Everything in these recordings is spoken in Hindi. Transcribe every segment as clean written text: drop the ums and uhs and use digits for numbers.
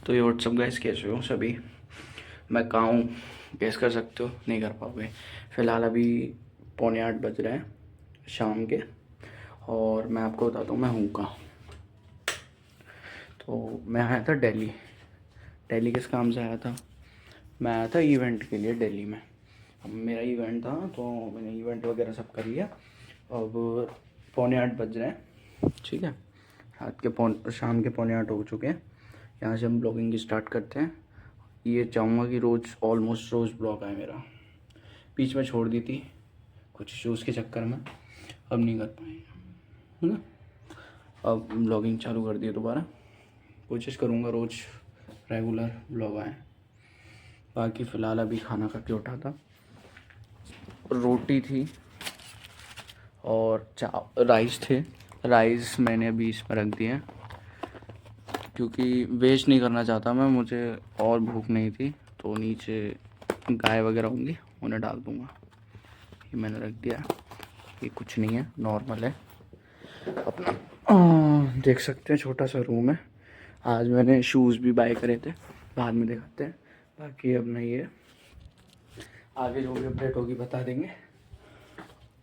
तो ये व्हाट्सअप गाइस, कैसे हो सभी। मैं कहाँ हूँ गेस कर सकते हो? नहीं कर पाओगे। फ़िलहाल अभी 7:45 बज रहे हैं शाम के, और मैं आपको बताता हूँ मैं हूँ कहाँ। तो मैं आया था दिल्ली। दिल्ली किस काम से आया था? मैं आया था इवेंट के लिए दिल्ली में। अब मेरा इवेंट था तो मैंने इवेंट वगैरह सब कर लिया। अब 7:45 बज रहे हैं, ठीक है। शाम के 7:45 हो चुके हैं। यहाँ से हम ब्लॉगिंग स्टार्ट करते हैं। ये चाहूँगा कि रोज़ ऑलमोस्ट रोज़ ब्लॉग आए मेरा। बीच में छोड़ दी थी कुछ इशूज़ के चक्कर में, अब नहीं कर पाएंगे, है ना। अब ब्लॉगिंग चालू कर दी दोबारा। कोशिश करूँगा रोज़ रेगुलर ब्लॉग आए। बाकी फ़िलहाल अभी खाना खा के उठा था। रोटी थी और राइस थे। राइस मैंने अभी इसमें रख दिए हैं क्योंकि वेस्ट नहीं करना चाहता मैं। मुझे और भूख नहीं थी तो नीचे गाय वगैरह होंगी उन्हें डाल दूँगा। ये मैंने रख दिया। ये कुछ नहीं है, नॉर्मल है अपना। देख सकते हैं छोटा सा रूम है। आज मैंने शूज़ भी बाय करे थे, बाद में दिखाते हैं। बाकी अब नहीं है, आगे जो भी अपडेट होगी बता देंगे।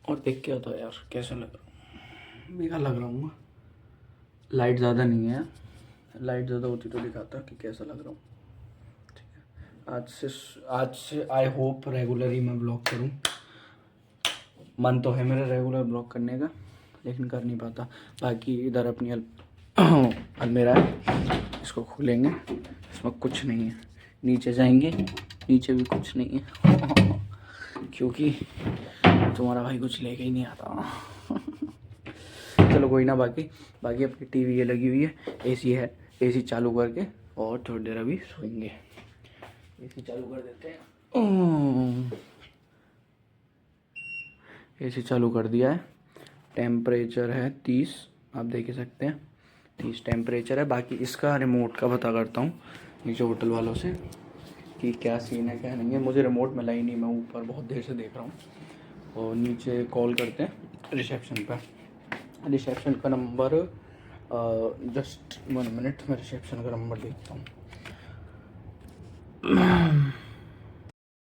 और देख के तो यार कैसा लग रहा हूँ, बेकार लग रहा हूँ। लाइट ज़्यादा नहीं है, लाइट ज़्यादा होती तो दिखाता कि कैसा लग रहा हूँ। ठीक है, आज से आई होप रेगुलर ही मैं ब्लॉग करूँ। मन तो है मेरा रेगुलर ब्लॉग करने का, लेकिन कर नहीं पाता। बाकी इधर अपनी अलमीरा है, इसको खोलेंगे, इसमें कुछ नहीं है। नीचे जाएंगे, नीचे भी कुछ नहीं है क्योंकि तुम्हारा भाई कुछ लेके ही नहीं आता चलो कोई ना। बाकी अपनी टीवी ये लगी हुई है, एसी है। एसी चालू करके और थोड़ी देर अभी सोएंगे। एसी चालू कर देते हैं। एसी चालू कर दिया है। टेम्परेचर है 30, आप देख ही सकते हैं 30 टेम्परेचर है। बाकी इसका रिमोट का पता करता हूँ नीचे होटल वालों से कि क्या सीन है क्या नहीं है। मुझे रिमोट मिला ही नहीं, मैं ऊपर बहुत देर से देख रहा हूँ। और नीचे कॉल करते हैं रिसेप्शन पर। रिसेप्शन का नंबर जस्ट 1 मिनट, मैं रिसेप्शन का नंबर देखता हूँ।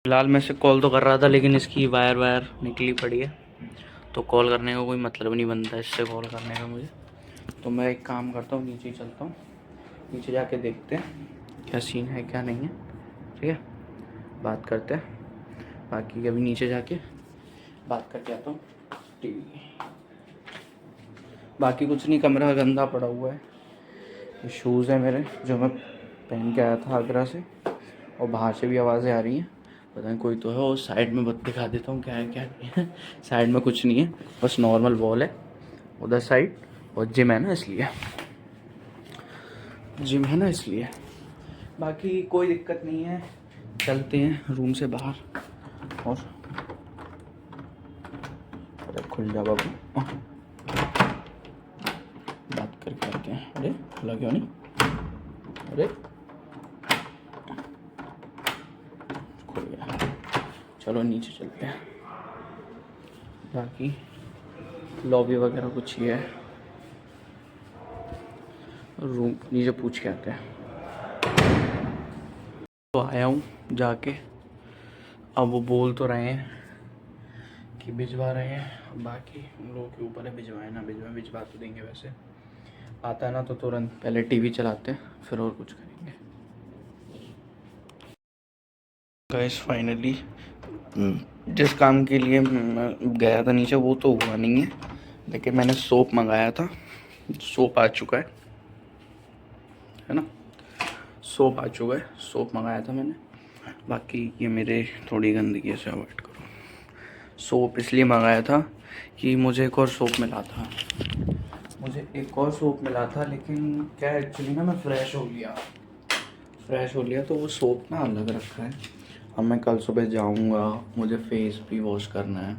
फिलहाल मैं से कॉल तो कर रहा था, लेकिन इसकी वायर निकली पड़ी है, तो कॉल करने का कोई मतलब नहीं बनता इससे कॉल करने का मुझे। तो मैं एक काम करता हूँ, नीचे ही चलता हूँ, नीचे जाके देखते हैं क्या सीन है क्या नहीं है, ठीक है। बात करते हैं। बाकी अभी नीचे जाके बात करके आता हूँ टीवी। बाकी कुछ नहीं, कमरा गंदा पड़ा हुआ है। ये शूज़ है मेरे जो मैं पहन के आया था आगरा से, और बाहर से भी आवाज़ें आ रही हैं, पता नहीं कोई तो है। और साइड में बत दिखा देता हूँ क्या है क्या नहीं है। साइड में कुछ नहीं है, बस नॉर्मल वॉल है उधर साइड, और जिम है ना इसलिए, जिम है ना इसलिए। बाकी कोई दिक्कत नहीं है। चलते हैं रूम से बाहर और अरे खुल जा बाबू, बात करके आते हैं। अरे खुला क्यों नहीं? अरे खुल गया, चलो नीचे चलते हैं। बाकी लॉबी वगैरह कुछ ही है, रूम नीचे पूछ के आते हैं। तो आया हूँ जाके, अब वो बोल तो रहे हैं कि भिजवा रहे हैं, बाकी हम लोगों के ऊपर है भिजवाए ना भिजवाए। भिजवा तो देंगे, वैसे आता है ना तो तुरंत पहले टीवी चलाते हैं फिर और कुछ करेंगे। गाइस फाइनली जिस काम के लिए मैं गया था नीचे वो तो हुआ नहीं है, लेकिन मैंने सोप मंगाया था, सोप आ चुका है ना। सोप आ चुका है, सोप मंगाया था मैंने। बाकी ये मेरे थोड़ी गंदगी से अवॉइड करो। सोप इसलिए मंगाया था कि मुझे एक और सोप मिला था, लेकिन क्या एक्चुअली ना मैं फ्रेश हो लिया तो वो सोप ना अलग रखा है। अब मैं कल सुबह जाऊंगा, मुझे फेस भी वॉश करना है,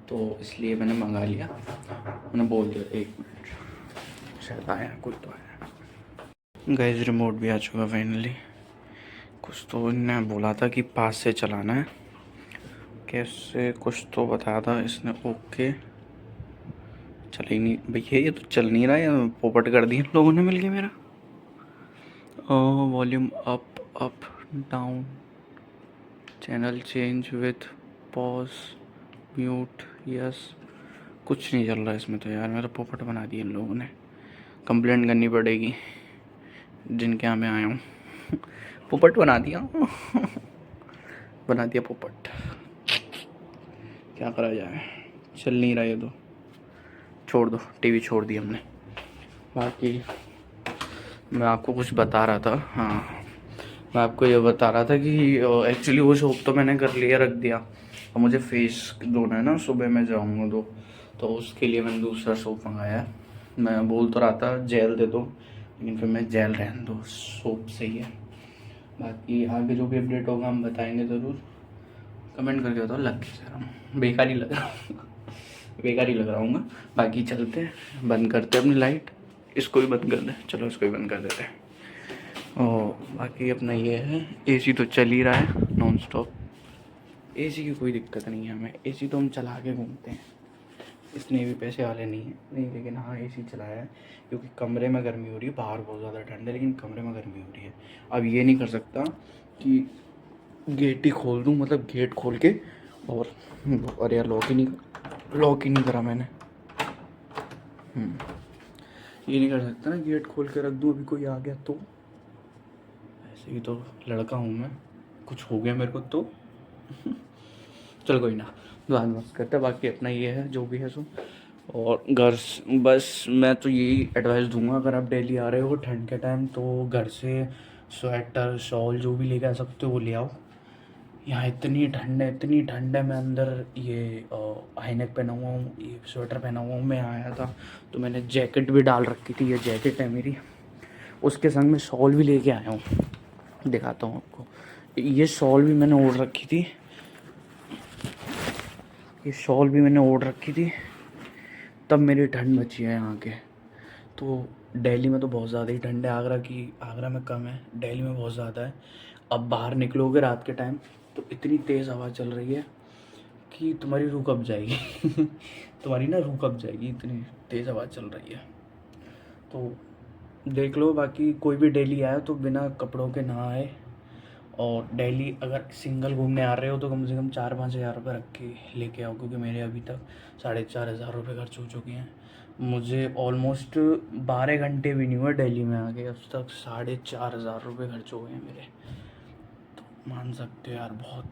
तो इसलिए मैंने मंगा लिया। मैंने बोल दिया 1 मिनट, शायद आया कोई तो आया। गाइस रिमोट भी आ चुका फाइनली। कुछ तो इन्होंने बोला था कि पास से चलाना है, कैसे कुछ तो बताया था इसने। ओके चल ही नहीं भैया, ये तो चल नहीं रहा है, पोपट कर दिया लोगों ने मिलके मेरा। Volume up down, channel change with pause, mute, yes. कुछ नहीं चल रहा इसमें तो यार, मेरा पोपट बना दिया इन लोगों ने। कंप्लेंट करनी पड़ेगी जिनके यहाँ मैं आया हूँ। पोपट बना दिया बना दिया पोपट, क्या करा जाए, चल नहीं रहा ये तो, छोड़ दो, टीवी छोड़ दी हमने। बाकी मैं आपको कुछ बता रहा था, हाँ मैं आपको ये बता रहा था कि एक्चुअली वो सोप तो मैंने कर लिया, रख दिया। और मुझे फेस धोना है ना, सुबह मैं जाऊँगा तो उसके लिए मैंने दूसरा सोप मंगाया है। मैं बोल तो रहा था जेल दे दो, लेकिन फिर मैं जेल रहने दो, सोप सही है। बाकी आगे जो भी अपडेट होगा हम बताएंगे ज़रूर। कमेंट करके बताओ लग कैसे रहा हूँ, बेकार ही लग रहा हूँ बेकार ही लग रहा हूँ। बाकी चलते हैं, बंद करते हैं अपनी लाइट, इसको भी बंद कर दें, चलो इसको भी बंद कर देते हैं। और बाकी अपना ये है, एसी तो चल ही रहा है नॉन स्टॉप, एसी की कोई दिक्कत नहीं है हमें, एसी तो हम चला के घूमते हैं, इसने भी पैसे वाले नहीं है नहीं, लेकिन हाँ एसी चलाया है क्योंकि कमरे में गर्मी हो रही है, बाहर बहुत ज़्यादा ठंड है लेकिन कमरे में गर्मी हो रही है। अब ये नहीं कर सकता कि गेट ही खोल दूँ, मतलब गेट खोल के और अरे यार लॉक ही नहीं करा मैंने। ये नहीं कर सकता ना, गेट खोल के रख दूँ, अभी कोई आ गया तो। ऐसे ही तो लड़का हूँ मैं, कुछ हो गया मेरे को तो चल कोई ना, बात मत करते। बाकी अपना ये है जो भी है सो। और घर बस मैं तो यही एडवाइस दूंगा, अगर आप दिल्ली आ रहे हो ठंड के टाइम तो घर से स्वेटर शॉल जो भी लेके आ सकते हो वो ले आओ। यहाँ इतनी ठंड है, मैं अंदर ये हाईनेक पहना हुआ हूँ, ये स्वेटर पहना हुआ हूँ। मैं आया था तो मैंने जैकेट भी डाल रखी थी, ये जैकेट है मेरी, उसके संग में शॉल भी लेके आया हूँ, दिखाता हूँ आपको। ये शॉल भी मैंने ओढ़ रखी थी, तब मेरी ठंड बची है यहाँ के। तो दिल्ली में तो बहुत ज़्यादा ही ठंड है, आगरा में कम है, दिल्ली में बहुत ज़्यादा है। अब बाहर निकलोगे रात के टाइम तो इतनी तेज़ हवा चल रही है कि तुम्हारी रूह कब जाएगी तुम्हारी ना रूह कब जाएगी, इतनी तेज़ हवा चल रही है। तो देख लो, बाकी कोई भी दिल्ली आए तो बिना कपड़ों के ना आए। और दिल्ली अगर सिंगल घूमने आ रहे हो तो कम से कम 4-5 हज़ार रुपये रख के लेके आओ, क्योंकि मेरे अभी तक 4,500 रुपये खर्च हो चुके हैं। मुझे ऑलमोस्ट 12 घंटे भी नहीं हुए दिल्ली में आके, अब तक 4,500 रुपये खर्च हो गए हैं मेरे। तो मान सकते हो यार, बहुत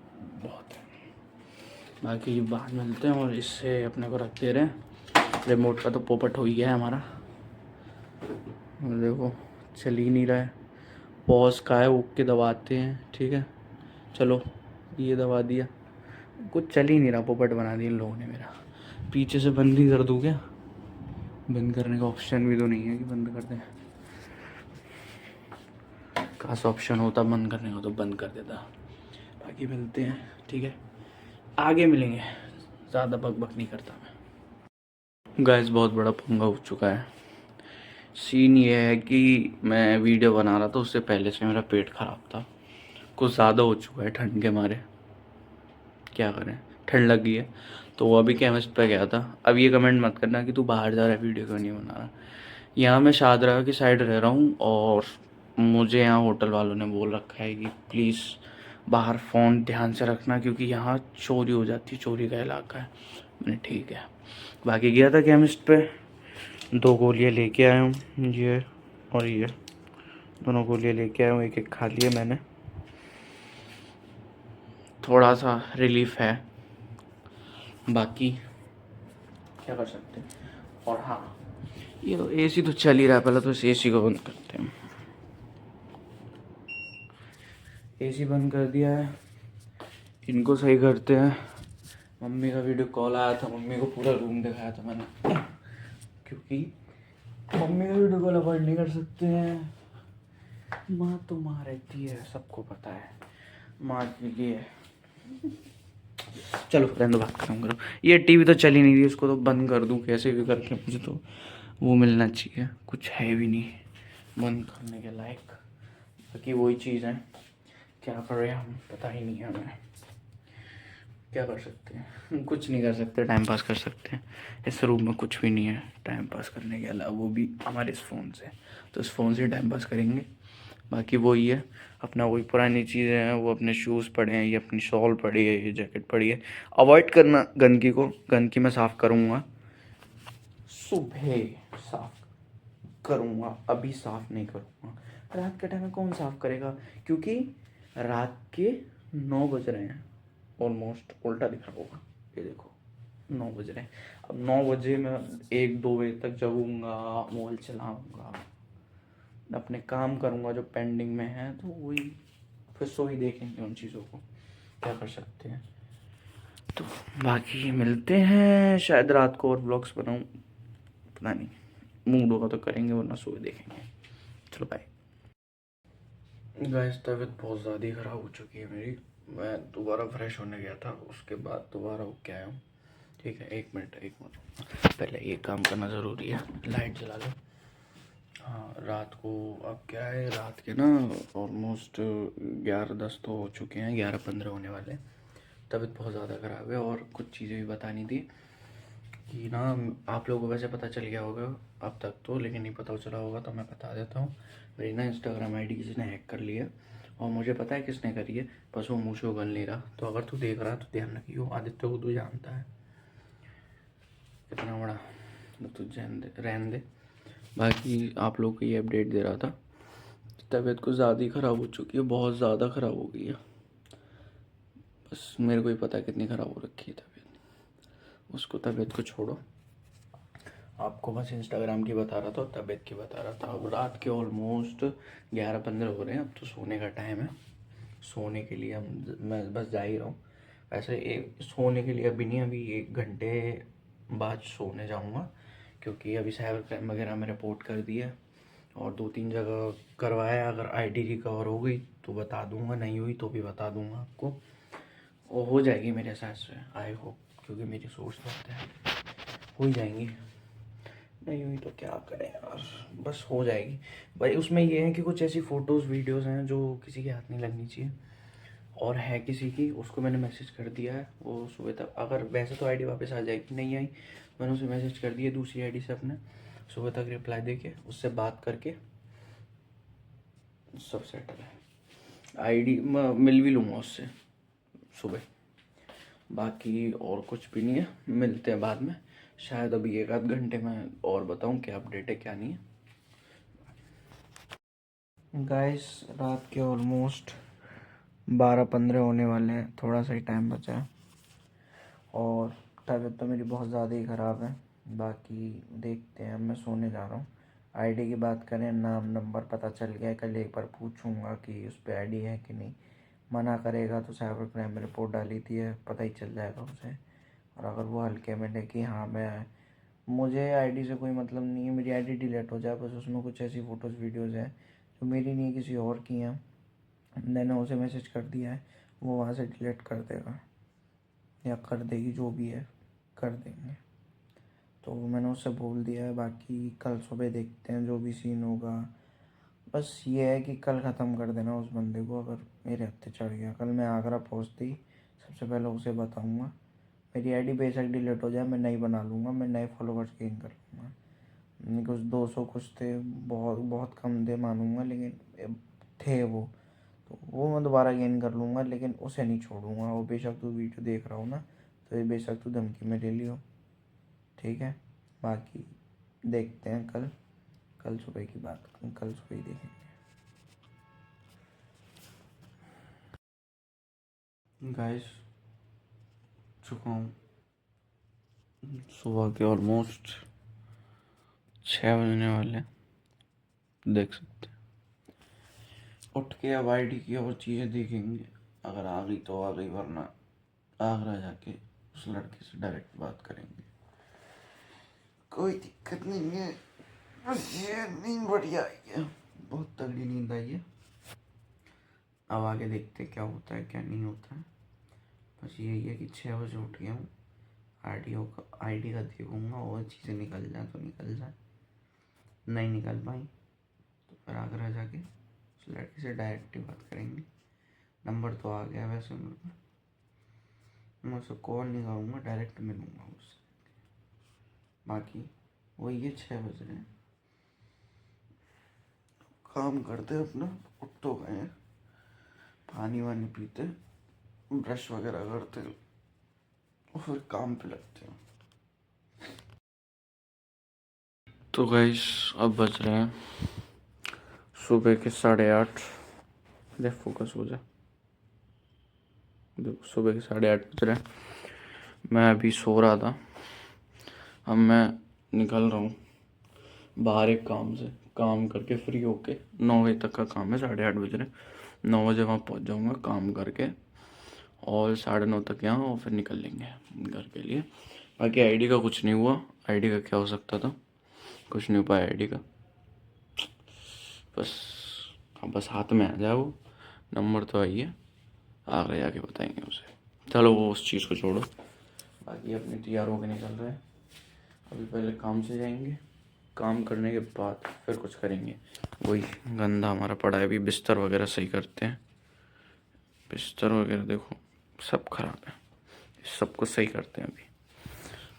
बहुत है। बाकी बाद में मिलते हैं, और इससे अपने को रखते रहे। रिमोट का तो पोपट हो ही गया है हमारा, देखो चल ही नहीं रहा है। पॉज का है, ओके दबाते हैं, ठीक है चलो ये दबा दिया, कुछ चल ही नहीं रहा, पोपट बना दिया इन लोगों ने मेरा। पीछे से बंद ही कर दूँ क्या, बंद करने का ऑप्शन भी तो नहीं है कि बंद कर दें, काश ऑप्शन होता बंद करने का तो बंद कर देता। बाकी मिलते हैं, ठीक है आगे मिलेंगे, ज़्यादा बक नहीं करता मैं। गाइस बहुत बड़ा पंगा हो चुका है। सीन ये है कि मैं वीडियो बना रहा था, उससे पहले से मेरा पेट ख़राब था, कुछ ज़्यादा हो चुका है ठंड के मारे, क्या करें ठंड लग गई है। तो वो अभी केमिस्ट पे गया था। अब ये कमेंट मत करना कि तू बाहर जा रहा है वीडियो क्यों नहीं बना रहा। यहाँ मैं शाहदरा की साइड रह रहा हूँ, और मुझे यहाँ होटल वालों ने बोल रखा है कि प्लीज़ बाहर फ़ोन ध्यान से रखना, क्योंकि यहाँ चोरी हो जाती है, चोरी का इलाका है। मैंने ठीक है। बाकी गया था केमिस्ट पे, 2 गोलियाँ लेके आया हूँ, ये और ये दोनों गोलियाँ लेके आया हूँ, एक खा लिया मैंने, थोड़ा सा रिलीफ है, बाकी क्या कर सकते हैं। और हाँ ये तो एसी तो चल ही रहा है, पहले तो इस एसी को बंद करते हैं। एसी बंद कर दिया है, इनको सही करते हैं। मम्मी का वीडियो कॉल आया था, मम्मी को पूरा रूम दिखाया था मैंने, क्योंकि मम्मी का वीडियो कॉल अवॉइड नहीं कर सकते हैं, माँ तो माँ रहती है, सबको पता है माँ के लिए। चलो रहने दो, बात खत्म करो। ये टीवी तो चल ही नहीं रही, उसको तो बंद कर दूँ कैसे भी करके, मुझे तो वो मिलना चाहिए, कुछ है भी नहीं बंद करने के लायक। बाकी वही चीज़ है, क्या कर रहे हैं हम पता ही नहीं है हमें, क्या कर सकते हैं, कुछ नहीं कर सकते, टाइम पास कर सकते हैं। इस रूम में कुछ भी नहीं है टाइम पास करने के अलावा, वो भी हमारे इस फ़ोन से, तो इस फ़ोन से टाइम पास करेंगे। बाकी वही है, अपना वही पुरानी चीज़ें हैं, वो अपने शूज़ पड़े हैं, ये अपनी शॉल पड़ी है, ये जैकेट पड़ी है। अवॉइड करना गंदगी को, गंदगी मैं साफ़ करूँगा, सुबह साफ़ करूँगा, अभी साफ़ नहीं करूँगा। रात के टाइम में कौन साफ़ करेगा, क्योंकि रात के 9 बज रहे हैं ऑलमोस्ट, उल्टा दिख रहा होगा, ये देखो 9 बज रहे हैं। अब 9 बजे मैं 1-2 बजे तक जगूँगा, मोबाइल चलाऊँगा, अपने काम करूँगा जो पेंडिंग में है, तो वही फिर सो ही देखेंगे उन चीज़ों को, क्या कर सकते हैं। तो बाकी मिलते हैं शायद रात को, और व्लॉग्स बनाऊँ, पता नहीं, मूड होगा तो करेंगे, वरना सो ही देखेंगे। चलो बाय। गाइस तबीयत बहुत ज़्यादा ही ख़राब हो चुकी है मेरी। मैं दोबारा फ्रेश होने गया था, उसके बाद दोबारा हो के आया हूँ। ठीक है, एक मिनट पहले ये काम करना ज़रूरी है, लाइट जला लो। हाँ, रात को अब क्या है, रात के ना ऑलमोस्ट 11-10 तो हो चुके हैं, 11-15 होने वाले हैं। तबीयत बहुत ज़्यादा ख़राब है, और कुछ चीज़ें भी बतानी थी कि ना, आप लोगों को वैसे पता चल गया होगा अब तक तो, लेकिन नहीं पता चला होगा तो मैं बता देता हूँ। मेरी ना इंस्टाग्राम आईडी किसी ने हैक कर लिया, और मुझे पता है किसने करी है, बस वो मुँह से उगल नहीं रहा। तो अगर तू देख रहा है तो ध्यान रखियो, आदित्य को तू जानता है कितना बड़ा, तो तू रहने दे। बाकी आप लोग को ये अपडेट दे रहा था, तबीयत कुछ ज़्यादा ही ख़राब हो चुकी है, बहुत ज़्यादा ख़राब हो गई है। बस मेरे को ही पता है कितनी ख़राब हो रखी है तबीयत, उसको तबीयत को छोड़ो, आपको बस इंस्टाग्राम की बता रहा था और तबीयत की बता रहा था। अब रात के ऑलमोस्ट 11-15 हो रहे हैं, अब तो सोने का टाइम है। सोने के लिए मैं बस जा ही रहा हूँ। वैसे सोने के लिए अभी नहीं, अभी 1 घंटे बाद सोने जाऊँगा, क्योंकि अभी साइबर क्राइम वगैरह में रिपोर्ट कर दी है, और 2-3 जगह करवाया। अगर आईडी रिकवर हो गई तो बता दूंगा, नहीं हुई तो भी बता दूंगा आपको। वो हो जाएगी मेरे हिसाब से, आई होप, क्योंकि मेरी सोच तो है हो ही जाएंगी। नहीं हुई तो क्या करें यार, बस हो जाएगी भाई। उसमें ये है कि कुछ ऐसी फ़ोटोज़ वीडियोज़ हैं जो किसी के हाथ नहीं लगनी चाहिए, और है किसी की, उसको मैंने मैसेज कर दिया है, वो सुबह तक, अगर वैसे तो आईडी वापस आ जाएगी, नहीं आई, मैंने उसे मैसेज कर दिया दूसरी आईडी से अपने, सुबह तक रिप्लाई देके उससे बात करके सब सेटल है। आईडी मिल भी लूँगा उससे सुबह। बाकी और कुछ भी नहीं है, मिलते हैं बाद में, शायद अभी 1-आध घंटे में और बताऊँ क्या अपडेट है क्या नहीं है। गाइस रात के ऑलमोस्ट 12-15 होने वाले हैं, थोड़ा सा ही टाइम बचा है, और तबीयत तो मेरी बहुत ज़्यादा ही ख़राब है। बाकी देखते हैं, मैं सोने जा रहा हूँ। आईडी की बात करें, नाम नंबर पता चल गया है, कल एक बार पूछूंगा कि उस पर आईडी है कि नहीं। मना करेगा तो साइबर क्राइम में रिपोर्ट डाली थी है, पता ही चल जाएगा उसे। और अगर वो हल्के में ले कि हाँ मैं, मुझे आईडी से कोई मतलब नहीं है, मेरी आईडी डिलीट हो जाए, बस उसमें कुछ ऐसी फ़ोटोज़ वीडियोज़ हैं जो मेरी नहीं किसी और की हैं, मैंने उसे मैसेज कर दिया है, वो वहाँ से डिलीट कर देगा या कर देगी, जो भी है कर देंगे। तो मैंने उससे बोल दिया है। बाकी कल सुबह देखते हैं जो भी सीन होगा। बस ये है कि कल ख़त्म कर देना उस बंदे को, अगर मेरे हत्थे चढ़ गया। कल मैं आगरा पहुँचते ही सबसे पहले उसे बताऊँगा। मेरी आईडी बेशक डिलीट हो जाए, मैं नई बना लूँगा, मैं नए फॉलोवर्स गेन कर लूँगा। कुछ 200 कुछ थे, बहुत बहुत कम थे मानूँगा, लेकिन थे वो, तो वो मैं दोबारा गेन कर लूँगा, लेकिन उसे नहीं छोड़ूंगा। वो बेशक तू वीडियो देख रहा हो ना, तो ये बेशक तू धमकी में ले लियो, ठीक है। बाकी देखते हैं कल, कल सुबह की बात, कल सुबह ही देखेंगे। गाइस चुका हूँ, सुबह के ऑलमोस्ट 6 बजने वाले, देख सकते हैं। उठ के अब आईडी की और चीज़ें देखेंगे, अगर आ गई तो आ गई, वरना आगरा जाके उस लड़के से डायरेक्ट बात करेंगे। कोई दिक्कत नहीं है, बस ये नींद बढ़िया आई है, बहुत तगड़ी नींद आई है। अब आगे देखते क्या होता है क्या नहीं होता है। बस यही है कि 6 बजे उठ गया हूँ, आईडी का देखूँगा, और चीज़ें निकल जाए तो निकल जाए, नहीं निकल पाई तो फिर आगरा जाके उस लड़के से डायरेक्ट ही बात करेंगे। नंबर तो आ गया वैसे मेरे को, मैं उसे कॉल नहीं करूँगा, डायरेक्ट मिलूँगा उससे। बाकी वही है, 6 बज रहे हैं, काम करते अपना, उठ तो गए, पानी वानी पीते, ब्रश वगैरह करते और फिर काम पे लगते हैं। तो गाइस अब बज रहे हैं सुबह के 8:30। देख फोकस हो जाए, देखो सुबह के 8:30 बज रहे हैं। मैं अभी सो रहा था, अब मैं निकल रहा हूँ बाहर एक काम से, काम करके फ्री होके। 9 बजे तक का काम है, 8:30 बज रहे, 9 बजे वहाँ पहुँच जाऊँगा काम करके, और 9:30 तक यहाँ, और फिर निकल लेंगे घर के लिए। बाकी आईडी का कुछ नहीं हुआ, आईडी का क्या हो सकता था, कुछ नहीं पाया आईडी का, बस हाथ में आ जाए वो नंबर तो आई है, आगे जाके बताएंगे उसे। चलो वो उस चीज़ को छोड़ो, बाकी अपने तैयार होके निकल रहे हैं। अभी पहले काम से जाएंगे, काम करने के बाद फिर कुछ करेंगे। वही गंदा हमारा पड़ा है, अभी बिस्तर वगैरह सही करते हैं। बिस्तर वगैरह देखो सब खराब है, सब कुछ सही करते हैं अभी।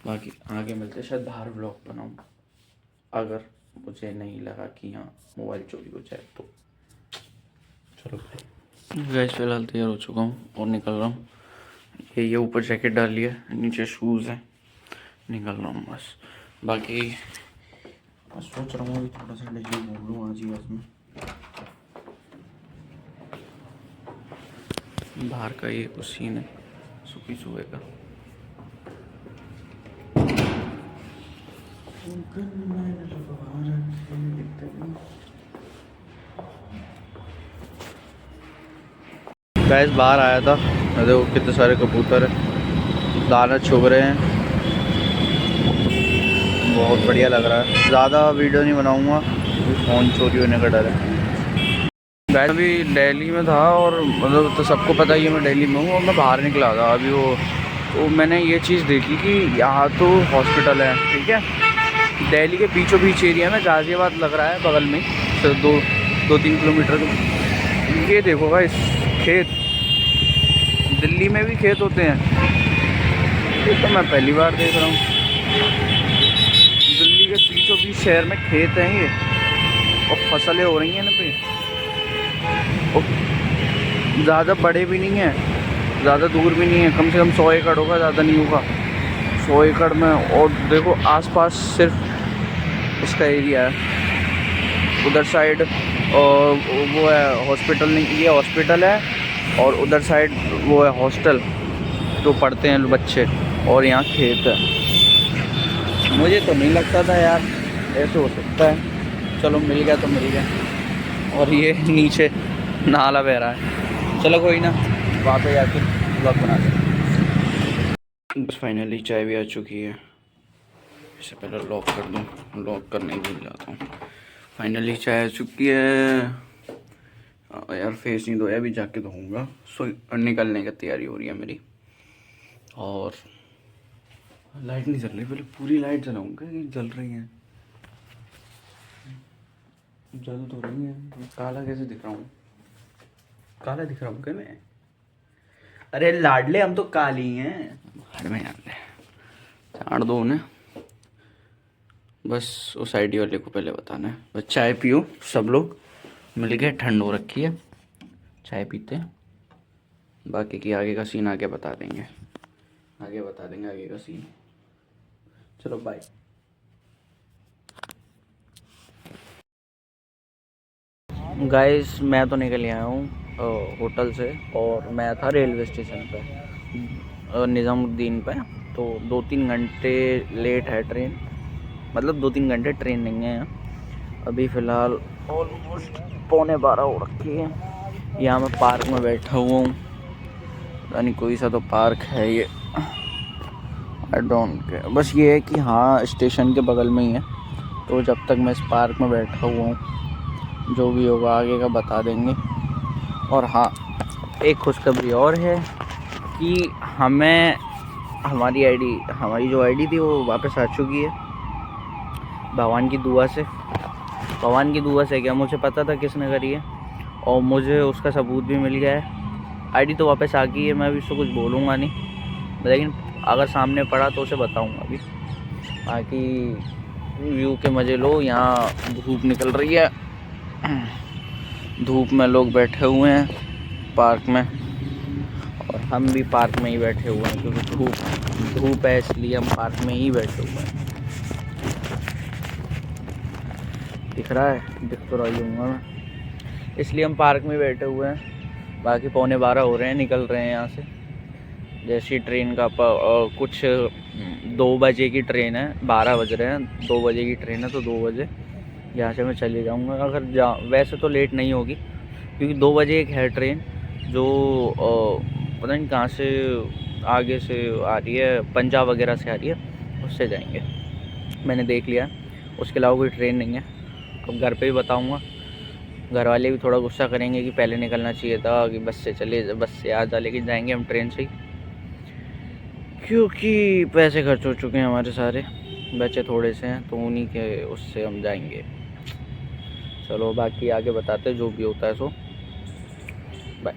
बाकी आगे मिलते हैं, शायद बाहर व्लॉग बनाऊँ अगर मुझे नहीं लगा कि यहाँ मोबाइल चोरी हो जाए तो। चलो गैस फिलहाल तैयार हो चुका हूँ और निकल रहा हूँ। ये ऊपर जैकेट डाल लिया, नीचे शूज़ है, निकल रहा हूँ बस। बाकी मैं सोच रहा हूँ अभी थोड़ा सा डेली घूम लूँ आज ही, आज में बाहर का ये कुछ सीन है सुबह का। गैस बाहर आया था, देखो कितने सारे कबूतर है, दाना चुग रहे हैं, बहुत बढ़िया लग रहा है। ज़्यादा वीडियो नहीं बनाऊंगा, फ़ोन चोरी होने का डर है। गैस अभी दिल्ली में था, और मतलब तो सबको पता ही है मैं दिल्ली में हूँ, और मैं बाहर निकला था अभी। वो मैंने ये चीज़ देखी कि यहाँ तो हॉस्पिटल है, ठीक है, दिल्ली के बीचों बीच एरिया में, गाज़ियाबाद लग रहा है बगल में, तो 2-3 किलोमीटर। ये देखो गाइस खेत, दिल्ली में भी खेत होते हैं, ये तो मैं पहली बार देख रहा हूँ। दिल्ली के बीचों बीच शहर में खेत हैं ये, और फसलें हो रही हैं ना पे, ज़्यादा बड़े भी नहीं हैं, ज़्यादा दूर भी नहीं है, कम से कम 100 एकड़ होगा, ज़्यादा नहीं होगा 100 एकड़ में। और देखो आसपास सिर्फ उसका एरिया है, उधर साइड और वो है हॉस्पिटल, नहीं ये हॉस्पिटल है, और उधर साइड वो है हॉस्टल जो पढ़ते हैं बच्चे, और यहाँ खेत है। मुझे तो नहीं लगता था यार ऐसे हो सकता है, चलो मिल गया तो मिल गया। और ये नीचे नाला बह रहा है, चलो कोई ना, वहाँ पे जाके ब्लॉग बना दें। बस फाइनली चाय भी आ चुकी है, इससे पहले लॉक कर दूँ, लॉक करने भूल जाता हूँ। फाइनली चाय आ चुकी है यार, फेस नहीं धोया, अभी जाके धोऊंगा। सो निकलने की तैयारी हो रही है मेरी। और लाइट नहीं जल रही, पहले पूरी लाइट जलाऊंगा, जल रही है, जल तो रही है। काला कैसे दिख रहा हूँ, काला दिख रहा हूँ क्या मैं? अरे लाडले हम तो काली हैं, हर में यार छाड़ दो उन्हें, बस उस आईडी वाले को पहले बताना है। बस चाय पियो, सब लोग मिल के, ठंड हो रखी है, चाय पीते हैं, बाकी की आगे का सीन आगे बता देंगे, आगे बता देंगे आगे का सीन। चलो बाय। गाइस मैं तो निकल आया हूँ होटल से, और मैं था रेलवे स्टेशन पे निज़ामुद्दीन पे, तो 2-3 घंटे लेट है ट्रेन, मतलब 2-3 घंटे ट्रेन नहीं है यहाँ। अभी फ़िलहाल ऑलमोस्ट 11:15 हो रखी है। यहाँ मैं पार्क में बैठा हुआ हूँ, यानी कोई सा तो पार्क है ये, आई डोंट केयर। बस ये है कि हाँ स्टेशन के बगल में ही है, तो जब तक मैं इस पार्क में बैठा हुआ हूँ जो भी होगा आगे का बता देंगे। और हाँ एक खुशखबरी और है कि हमें हमारी जो आईडी थी वो वापस आ चुकी है, भगवान की दुआ से। भगवान की दुआ से क्या, मुझे पता था किसने करी है, और मुझे उसका सबूत भी मिल गया है। आईडी तो वापस आ गई है, मैं भी उसको कुछ बोलूँगा नहीं, लेकिन अगर सामने पड़ा तो उसे बताऊँगा अभी। बाकी व्यू के मज़े लो, यहाँ धूप निकल रही है, धूप में लोग बैठे हुए हैं पार्क में, और हम भी पार्क में ही बैठे हुए हैं क्योंकि धूप है, इसलिए हम पार्क में ही बैठे हुए हैं। दिख रहा है? दिख तो रही हूँगा मैं, इसलिए हम पार्क में बैठे हुए हैं। बाकी 11:15 हो रहे हैं, निकल रहे हैं यहाँ से। जैसी ट्रेन का कुछ 2 बजे की ट्रेन है, 12 बज रहे हैं, 2 बजे की ट्रेन है, तो 2 बजे यहाँ से मैं चले जाऊँगा। अगर वैसे तो लेट नहीं होगी क्योंकि 2 बजे एक है ट्रेन जो पता नहीं कहाँ से आगे से आ रही है, पंजाब वगैरह से आ रही है, उससे जाएंगे। मैंने देख लिया, उसके अलावा कोई ट्रेन नहीं है। अब घर पे भी बताऊँगा, घर वाले भी थोड़ा गुस्सा करेंगे कि पहले निकलना चाहिए था, कि बस से आ जा, लेकिन जाएंगे हम ट्रेन से ही क्योंकि पैसे खर्च हो चुके हैं हमारे सारे, बचे थोड़े से हैं, तो उन्हीं के उससे हम जाएंगे। चलो बाकी आगे बताते जो भी होता है, सो बाय।